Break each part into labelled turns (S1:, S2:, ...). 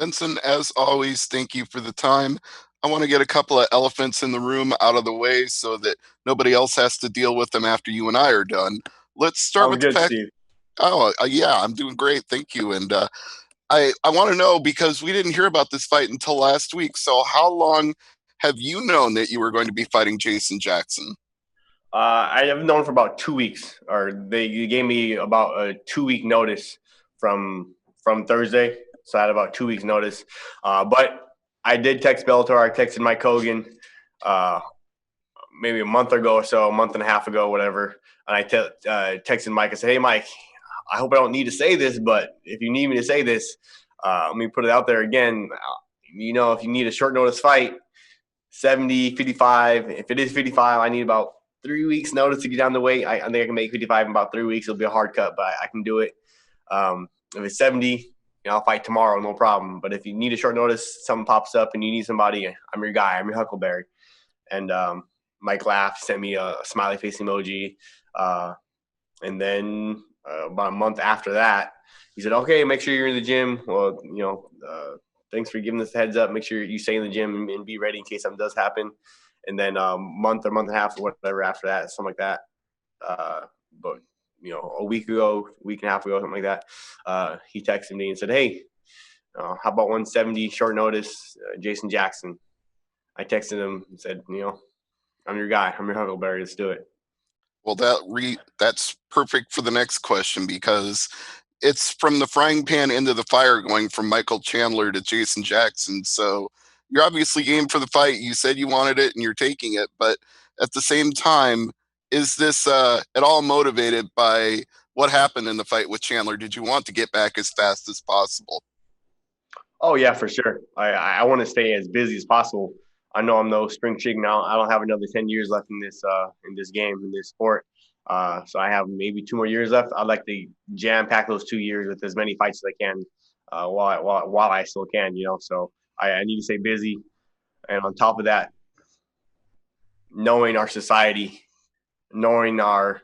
S1: Benson, as always, thank you for the time. I want to get a couple of elephants in the room out of the way so that nobody else has to deal with them after you and I are done. Let's start
S2: I'm
S1: with the
S2: good,
S1: fact.
S2: Steve.
S1: Oh, yeah, I'm doing great. Thank you. And I want to know because we didn't hear about this fight until last week. So, how long have you known that you were going to be fighting Jason Jackson?
S2: I have known for about 2 weeks, or they gave me about a 2 week notice from Thursday, so I had about 2 weeks notice. But I did text Bellator. I texted Mike Hogan uh, maybe a month ago or so, a month and a half ago, whatever. And texted Mike. I said, "Hey, Mike, I hope I don't need to say this, but if you need me to say this, let me put it out there again. If you need a short notice fight, 70, 55. If it is 55, I need about 3 weeks notice to get down the weight. I think I can make 55 in about 3 weeks. It'll be a hard cut, but I can do it. If it's 70, I'll fight tomorrow, no problem. But if you need a short notice, something pops up and you need somebody, I'm your guy. I'm your Huckleberry." And Mike laughed, sent me a smiley face emoji. And then about a month after that, he said, "Okay, make sure you're in the gym. Well, thanks for giving us the heads up. Make sure you stay in the gym and be ready in case something does happen." And then month or month and a half or whatever after that, something like that. But a week ago, week and a half ago, something like that, he texted me and said, "Hey, how about 170 short notice, Jason Jackson?" I texted him and said, "I'm your guy. I'm your Huckleberry. Let's do it."
S1: Well, that's perfect for the next question because it's from the frying pan into the fire going from Michael Chandler to Jason Jackson. So you're obviously game for the fight. You said you wanted it and you're taking it. But at the same time, is this at all motivated by what happened in the fight with Chandler? Did you want to get back as fast as possible?
S2: Oh yeah, for sure. I want to stay as busy as possible. I know I'm no spring chicken now. I don't have another 10 years left in this game in this sport. So I have maybe 2 more years left. I'd like to jam pack those 2 years with as many fights as I can while I still can. So I need to stay busy. And on top of that, knowing our society, knowing our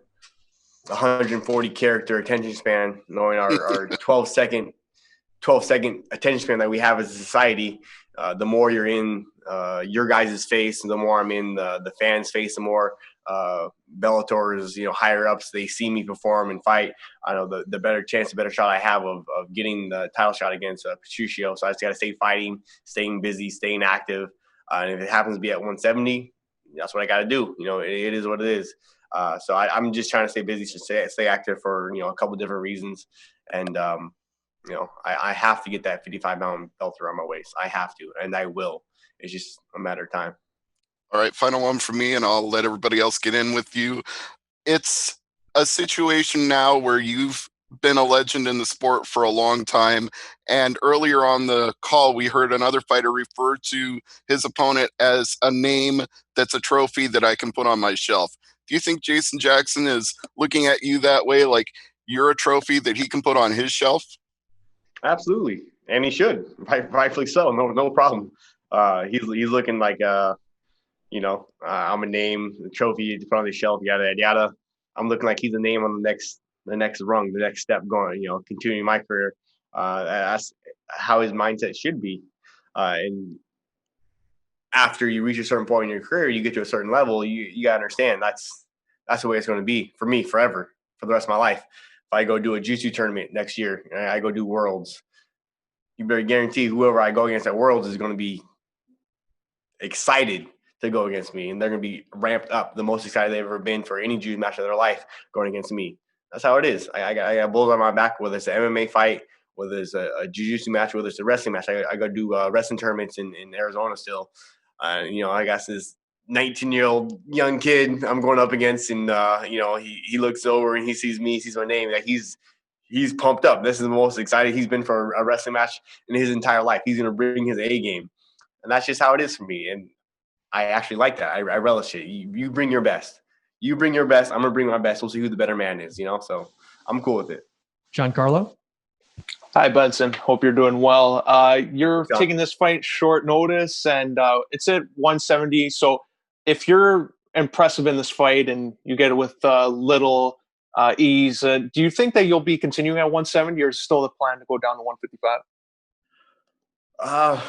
S2: 140 character attention span, knowing our 12-second attention span that we have as a society, the more you're in your guys' face, the more I'm in the fans' face, the more Bellator's higher ups they see me perform and fight. I know the better chance, the better shot I have of getting the title shot against Patricio. So I just got to stay fighting, staying busy, staying active. And if it happens to be at 170, that's what I got to do. It is what it is. So I'm just trying to stay busy, to stay active for a couple of different reasons, and I have to get that 55-pound belt around my waist. I have to, and I will. It's just a matter of time.
S1: All right, final one for me, and I'll let everybody else get in with you. It's a situation now where you've been a legend in the sport for a long time. And earlier on the call, we heard another fighter refer to his opponent as a name that's a trophy that I can put on my shelf. Do you think Jason Jackson is looking at you that way, like you're a trophy that he can put on his shelf?
S2: Absolutely, and he should, rightfully so. No problem. He's looking like I'm a name, a trophy to put on the shelf, yada yada yada. I'm looking like he's a name on the next rung, the next step going. Continuing my career. That's how his mindset should be. And after you reach a certain point in your career, you get to a certain level. You gotta understand that's the way it's going to be for me forever, for the rest of my life. If I go do a jiu-jitsu tournament next year, I go do worlds, you better guarantee whoever I go against at worlds is going to be excited to go against me, and they're going to be ramped up, the most excited they've ever been for any jiu match of their life going against me. That's how it is. I got bulls on my back, whether it's an MMA fight, whether it's a jiu-jitsu match, whether it's a wrestling match. I go do wrestling tournaments in Arizona still. I got this 19-year-old young kid I'm going up against, and he looks over and he sees me, sees my name, like he's pumped up. This is the most excited he's been for a wrestling match in his entire life. He's going to bring his A game, and that's just how it is for me. And I actually like that. I relish it. You bring your best. You bring your best. I'm gonna bring my best. We'll see who the better man is. So I'm cool with it.
S3: Giancarlo?
S4: Hi, Benson. Hope you're doing well. You're
S2: Yeah.
S4: taking this fight short notice, and it's at 170. So if you're impressive in this fight and you get it with little ease, do you think that you'll be continuing at 170, or is still the plan to go down to 155?
S2: Uh,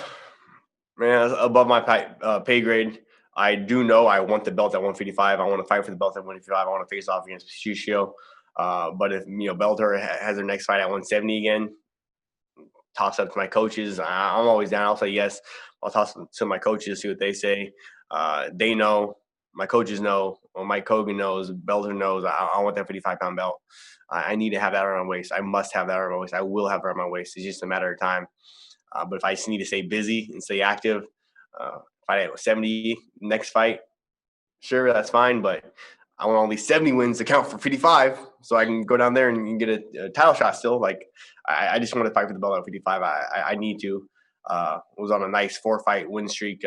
S2: Man, that's above my pay grade. I do know I want the belt at 155. I want to fight for the belt at 155. I want to face off against Patricio. But if Bellator has their next fight at 170 again, toss up to my coaches. I'm always down. I'll say yes. I'll toss them to my coaches, see what they say. They know. My coaches know. Well, Mike Hogan knows. Bellator knows. I want that 55-pound belt. I need to have that around my waist. I must have that around my waist. I will have it around my waist. It's just a matter of time. But if I just need to stay busy and stay active, fight at 70 next fight, sure, that's fine. But I want all these 70 wins to count for 55 so I can go down there and get a title shot still. Like, I just want to fight for the belt at 55. I need to. Was on a nice 4-fight win streak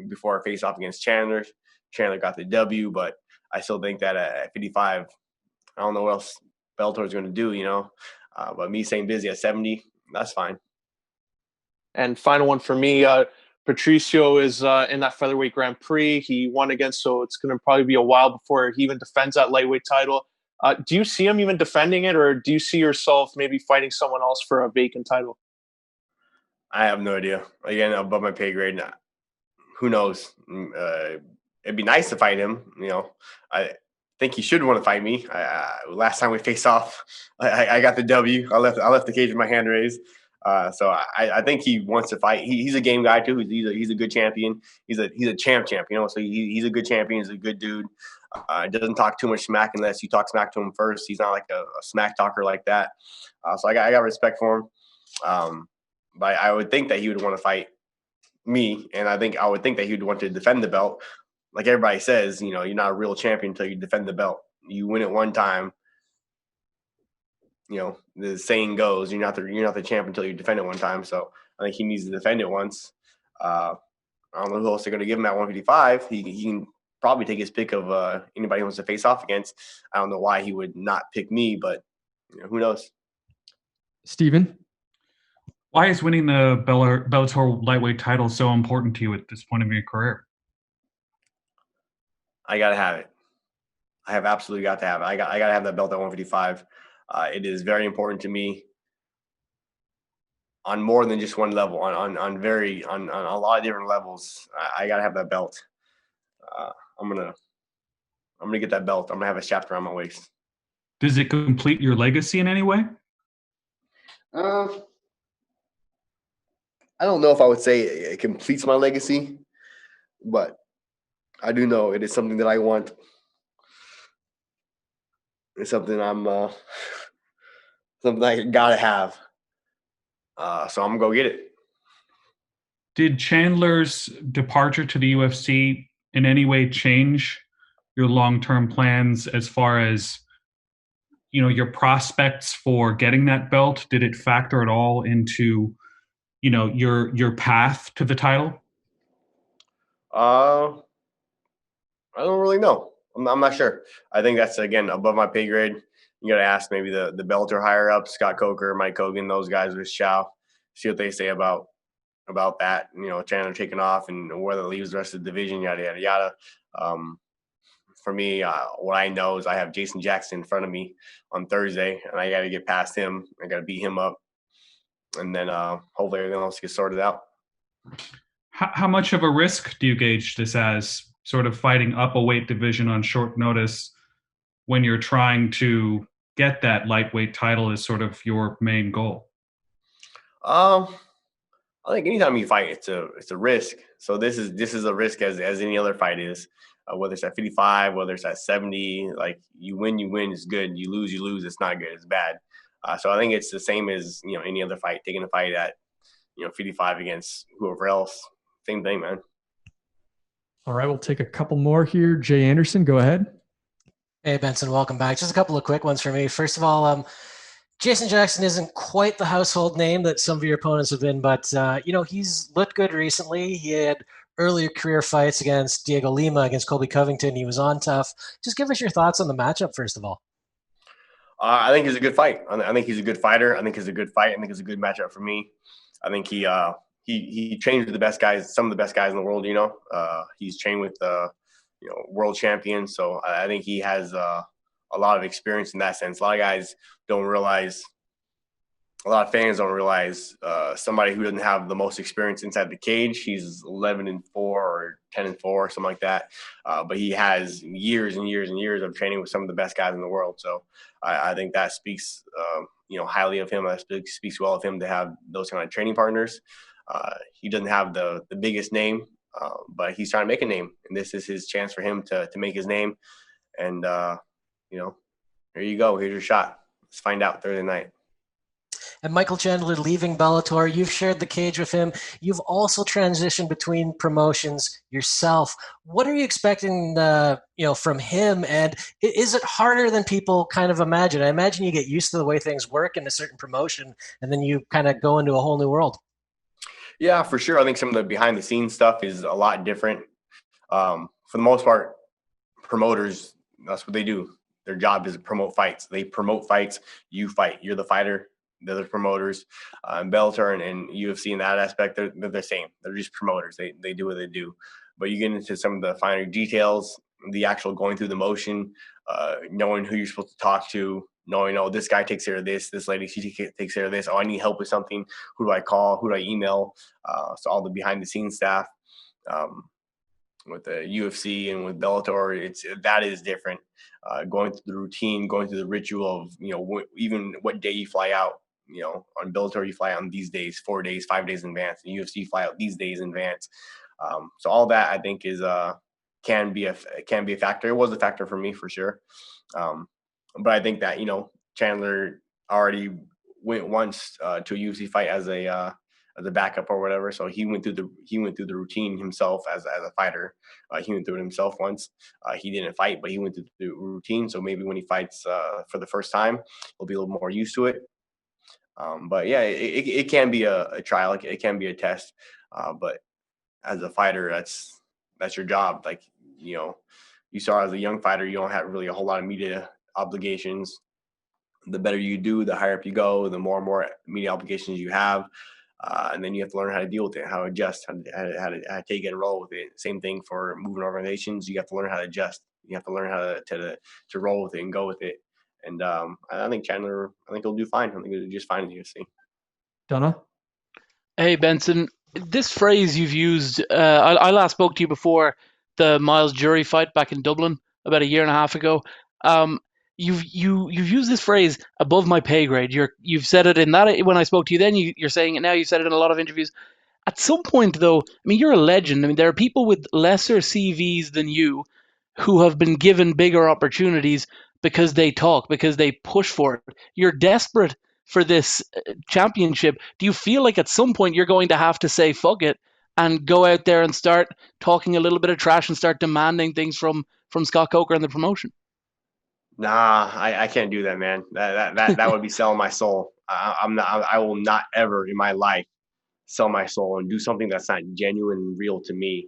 S2: before I face off against Chandler. Chandler got the W, but I still think that at 55, I don't know what else Bellator is going to do, but me staying busy at 70, that's fine.
S4: And final one for me, Patricio is in that featherweight Grand Prix. He won against, so it's going to probably be a while before he even defends that lightweight title. Do you see him even defending it, or do you see yourself maybe fighting someone else for a vacant title?
S2: I have no idea. Again, above my pay grade. Who knows? It'd be nice to fight him. I think he should want to fight me. Last time we faced off, I got the W. I left the cage with my hand raised. So I think he wants to fight. He's a game guy too. He's a good champion. He's a champ. So he's a good champion. He's a good dude. Doesn't talk too much smack unless you talk smack to him first. He's not like a smack talker like that. So I got respect for him. But I would think that he would want to fight me, and I would think that he would want to defend the belt. Like everybody says, you're not a real champion until you defend the belt. You win it one time. The saying goes, you're not the champ until you defend it one time. So I think he needs to defend it once. I don't know who else they're going to give him at 155. He can probably take his pick of anybody he wants to face off against. I don't know why he would not pick me, but who knows?
S3: Steven?
S5: Why is winning the Bellator lightweight title so important to you at this point of your career?
S2: I got to have it. I have absolutely got to have it. I got to have that belt at 155. It is very important to me on more than just one level, on a lot of different levels. I got to have that belt. I'm gonna get that belt. I'm gonna have a shaft around my waist.
S5: Does it complete your legacy in any way?
S2: I don't know if I would say it completes my legacy, but I do know it is something that I want. It's something something I gotta have. So I'm gonna go get it.
S5: Did Chandler's departure to the UFC in any way change your long-term plans as far as your prospects for getting that belt? Did it factor at all into your path to the title?
S2: I don't really know. I'm not sure. I think that's again above my pay grade. You got to ask maybe the Bellator higher up, Scott Coker, Mike Hogan, those guys with Shao. See what they say about that. Chandler taking off and whether it leaves the rest of the division, yada yada yada. For me, what I know is I have Jason Jackson in front of me on Thursday, and I got to get past him. I got to beat him up, and then hopefully everything else gets sorted out.
S5: How much of a risk do you gauge this as, sort of fighting up a weight division on short notice when you're trying to get that lightweight title as sort of your main goal?
S2: I think anytime you fight, it's a risk. So this is a risk as any other fight is. Whether it's at 55, whether it's at 70, like you win, it's good. You lose, it's not good. It's bad. So I think it's the same as any other fight. Taking a fight at 55 against whoever else, same thing, man.
S3: All right, we'll take a couple more here. Jay Anderson, go ahead.
S6: Hey, Benson, welcome back. Just a couple of quick ones for me. First of all, Jason Jackson isn't quite the household name that some of your opponents have been, but, he's looked good recently. He had earlier career fights against Diego Lima, against Colby Covington. He was on tough. Just give us your thoughts on the matchup, first of all.
S2: I think he's a good fight. I think he's a good fighter. I think it's a good fight. I think it's a good matchup for me. I think he trains with the best guys, some of the best guys in the world. He's trained with world champions, so I think he has a lot of experience in that sense. A lot of guys don't realize a lot of fans don't realize somebody who doesn't have the most experience inside the cage. He's 11-4 or 10-4, something like that. But he has years and years and years of training with some of the best guys in the world. So I think that speaks, highly of him. That speaks well of him to have those kind of training partners. He doesn't have the biggest name, but he's trying to make a name, and this is his chance for him to make his name. And here you go. Here's your shot. Let's find out Thursday night.
S6: And Michael Chandler leaving Bellator, you've shared the cage with him. You've also transitioned between promotions yourself. What are you expecting, from him? And is it harder than people kind of imagine? I imagine you get used to the way things work in a certain promotion, and then you kind of go into a whole new world.
S2: Yeah, for sure. I think some of the behind the scenes stuff is a lot different. For the most part, promoters, that's what they do. Their job is to promote fights. They promote fights. You fight. You're the fighter. They're the promoters. Bellator and UFC in that aspect, they're the same. They're just promoters. They do what they do. But you get into some of the finer details, the actual going through the motion, knowing who you're supposed to talk to, knowing, oh, this guy takes care of this, this lady, she takes care of this. Oh, I need help with something. Who do I call? Who do I email? So all the behind the scenes staff. With the UFC and with Bellator, that is different. Going through the routine, going through the ritual of, even what day you fly out. On Bellator, you fly out on these days, 4 days, 5 days in advance. And UFC, you fly out these days in advance. So all that, I think, is can be a factor. It was a factor for me for sure. But I think that Chandler already went once to a UFC fight as a backup or whatever. So he went through the routine himself as a fighter. He went through it himself once. He didn't fight, but he went through the routine. So maybe when he fights for the first time, he'll be a little more used to it. But yeah, it can be a trial. It can be a test. But as a fighter, that's your job. Like, you saw as a young fighter, you don't have really a whole lot of media obligations. The better you do, the higher up you go, the more and more media obligations you have. And then you have to learn how to deal with it, how to adjust, how to take it and roll with it. Same thing for moving organizations. You have to learn how to adjust. You have to learn how to roll with it and go with it. And I think Chandler, he'll do fine. I think he'll do just fine in the UFC.
S3: Donna?
S7: Hey, Benson. This phrase you've used, I last spoke to you before the Miles Jury fight back in Dublin about a year and a half ago. You've used this phrase, above my pay grade. You've said it in that when I spoke to you then. You're saying it now. You've said it in a lot of interviews. At some point, though, I mean, you're a legend. I mean, there are people with lesser CVs than you who have been given bigger opportunities because they talk, because they push for it. You're desperate for this championship. Do you feel like at some point you're going to have to say fuck it and go out there and start talking a little bit of trash and start demanding things from Scott Coker and the promotion?
S2: Nah, I can't do that, man. That would be selling my soul. I will not ever in my life sell my soul and do something that's not genuine and real to me.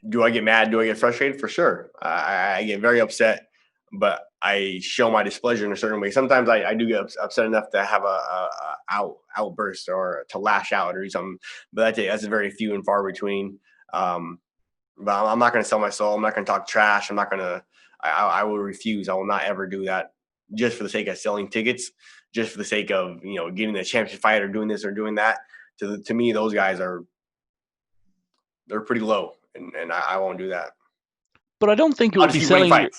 S2: Do I get mad? Do I get frustrated? For sure. I get very upset, but I show my displeasure in a certain way. Sometimes I do get upset enough to have a outburst or to lash out or do something, but that's very few and far between. But I'm not going to sell my soul. I'm not going to talk trash. I'm not going to. I will refuse. I will not ever do that just for the sake of selling tickets, just for the sake of getting the championship fight or doing this or doing that. To me, those guys they're pretty low, and I won't do that.
S7: But I don't think it would be selling.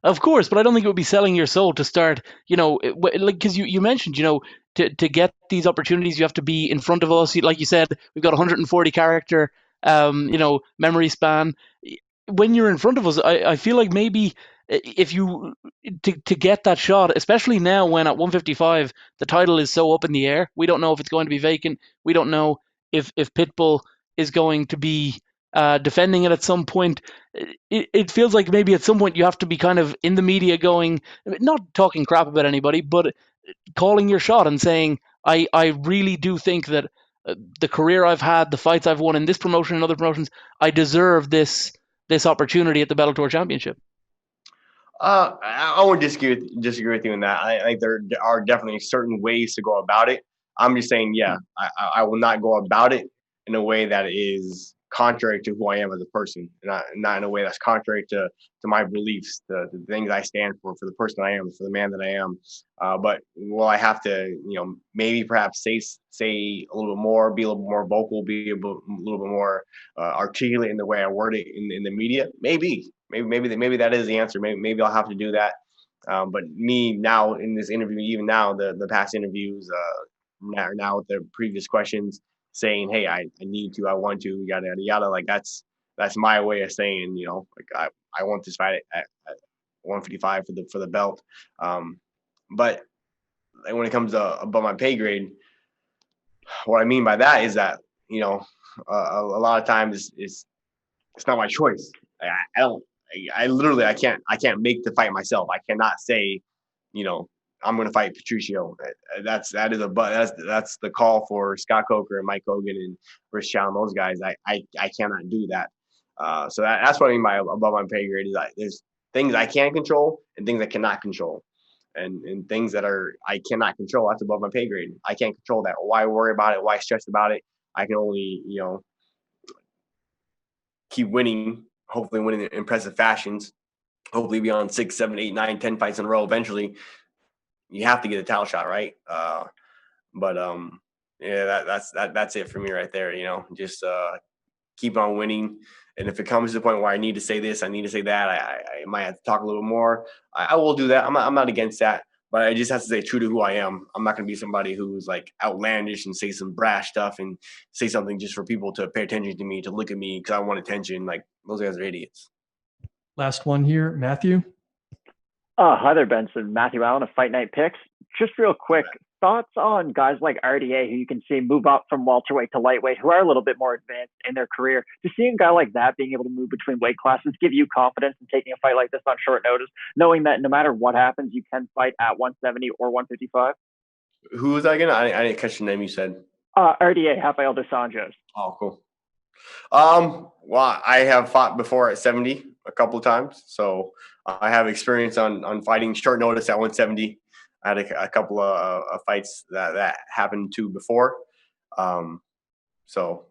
S7: Of course, but I don't think it would be selling your soul to start, because you mentioned, to get these opportunities, you have to be in front of us. Like you said, we've got 140 character, memory span. When you're in front of us, I feel like maybe if you, to get that shot, especially now when at 155, the title is so up in the air, we don't know if it's going to be vacant. We don't know if Pitbull is going to be defending it at some point. It feels like maybe at some point you have to be kind of in the media going, not talking crap about anybody, but calling your shot and saying, I really do think that the career I've had, the fights I've won in this promotion and other promotions, I deserve this opportunity at the Bellator Championship.
S2: I won't disagree with you in that. I think there are definitely certain ways to go about it. I'm just saying, yeah, I will not go about it in a way that is contrary to who I am as a person, not in a way that's contrary to my beliefs, the things I stand for the person I am, for the man that I am. But will I have to, maybe perhaps say a little bit more, be a little bit more vocal, be a little bit more articulate in the way I word it in the media? Maybe that is the answer. Maybe I'll have to do that. But me now in this interview, even now, the past interviews, now with the previous questions, saying, hey, I need to, I want to, yada yada yada. Like that's my way of saying, like I want this fight at 155 for the belt. But when it comes to above my pay grade, what I mean by that is that a lot of times it's not my choice. I literally I can't make the fight myself. I cannot say, I'm going to fight Patricio. That's the call for Scott Coker and Mike Hogan and Rich Chow and those guys. I cannot do that. So that's what I mean by above my pay grade. Is there's things I can control and things I cannot control, and things that I cannot control. That's above my pay grade. I can't control that. Why worry about it? Why stress about it? I can only keep winning. Hopefully, winning in impressive fashions. Hopefully, be on 6, 7, 8, 9, 10 fights in a row eventually. You have to get a title shot, right? But yeah, that's it for me right there. Just keep on winning. And if it comes to the point where I need to say this, I need to say that, I might have to talk a little more. I will do that. I'm not against that, but I just have to stay true to who I am. I'm not going to be somebody who's like outlandish and say some brash stuff and say something just for people to pay attention to me, to look at me because I want attention. Like those guys are idiots.
S3: Last one here, Matthew.
S8: Hi there, Benson. Matthew Allen of Fight Night Picks. Just real quick, thoughts on guys like RDA who you can see move up from welterweight to lightweight, who are a little bit more advanced in their career. Just seeing a guy like that being able to move between weight classes give you confidence in taking a fight like this on short notice, knowing that no matter what happens, you can fight at 170 or 155.
S2: Who was that again? I didn't catch the name you said.
S8: RDA, Rafael dos Anjos.
S2: Oh, cool. Well, I have fought before at 70 a couple of times, so I have experience on fighting short notice at 170. I had a couple of fights that happened to before, so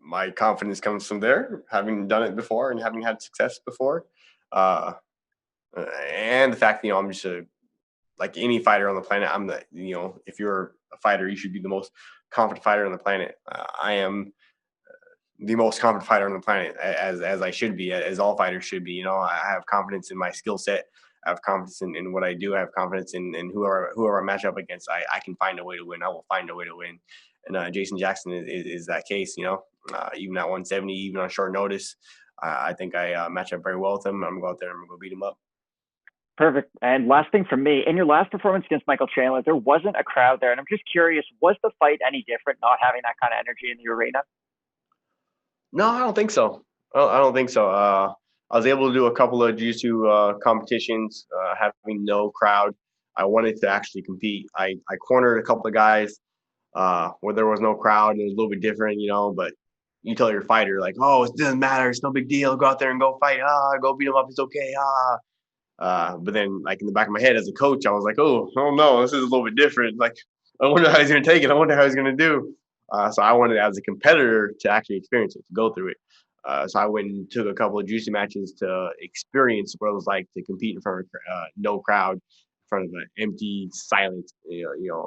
S2: my confidence comes from there, having done it before and having had success before, and the fact that I'm just like any fighter on the planet. I'm the if you're a fighter, you should be the most confident fighter on the planet. I am the most confident fighter on the planet, as I should be, as all fighters should be. I have confidence in my skill set. I have confidence in what I do. I have confidence in whoever I match up against. I can find a way to win. I will find a way to win. And Jason Jackson is that case. Even at 170, even on short notice, I think I match up very well with him. I'm gonna go out there and I'm gonna go beat him up.
S8: Perfect. And last thing from me, in your last performance against Michael Chandler, there wasn't a crowd there. And I'm just curious, was the fight any different not having that kind of energy in the arena?
S2: No, I don't think so. I don't think so. I was able to do a couple of jiu-jitsu competitions, having no crowd. I wanted to actually compete. I cornered a couple of guys where there was no crowd, and it was a little bit different, but you tell your fighter, like, oh, it doesn't matter. It's no big deal. Go out there and go fight. Go beat them up. It's okay. But then, like, in the back of my head as a coach, I was like, oh no, this is a little bit different. Like, I wonder how he's going to take it. I wonder how he's going to do. So I wanted, as a competitor, to actually experience it, to go through it. So I went and took a couple of juicy matches to experience what it was like to compete in front of no crowd, in front of an empty, silent,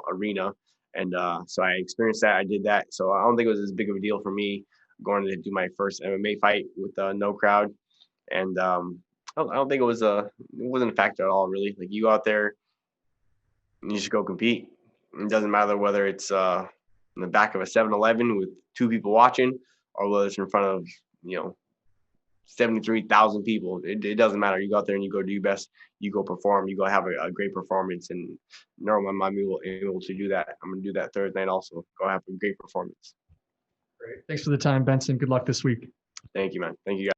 S2: arena. And so I experienced that. I did that. So I don't think it was as big of a deal for me going to do my first MMA fight with no crowd. And I don't think it wasn't a factor at all, really. Like, you go out there, and you just go compete. It doesn't matter whether it's in the back of a 7-Eleven with 2 people watching, or whether it's in front of 73,000 people. It doesn't matter. You go out there and you go do your best. You go perform. You go have a great performance. And normally I'm able to do that. I'm going to do that Thursday night also. Go have a great performance.
S3: Great. Thanks for the time, Benson. Good luck this week.
S2: Thank you, man. Thank you, guys.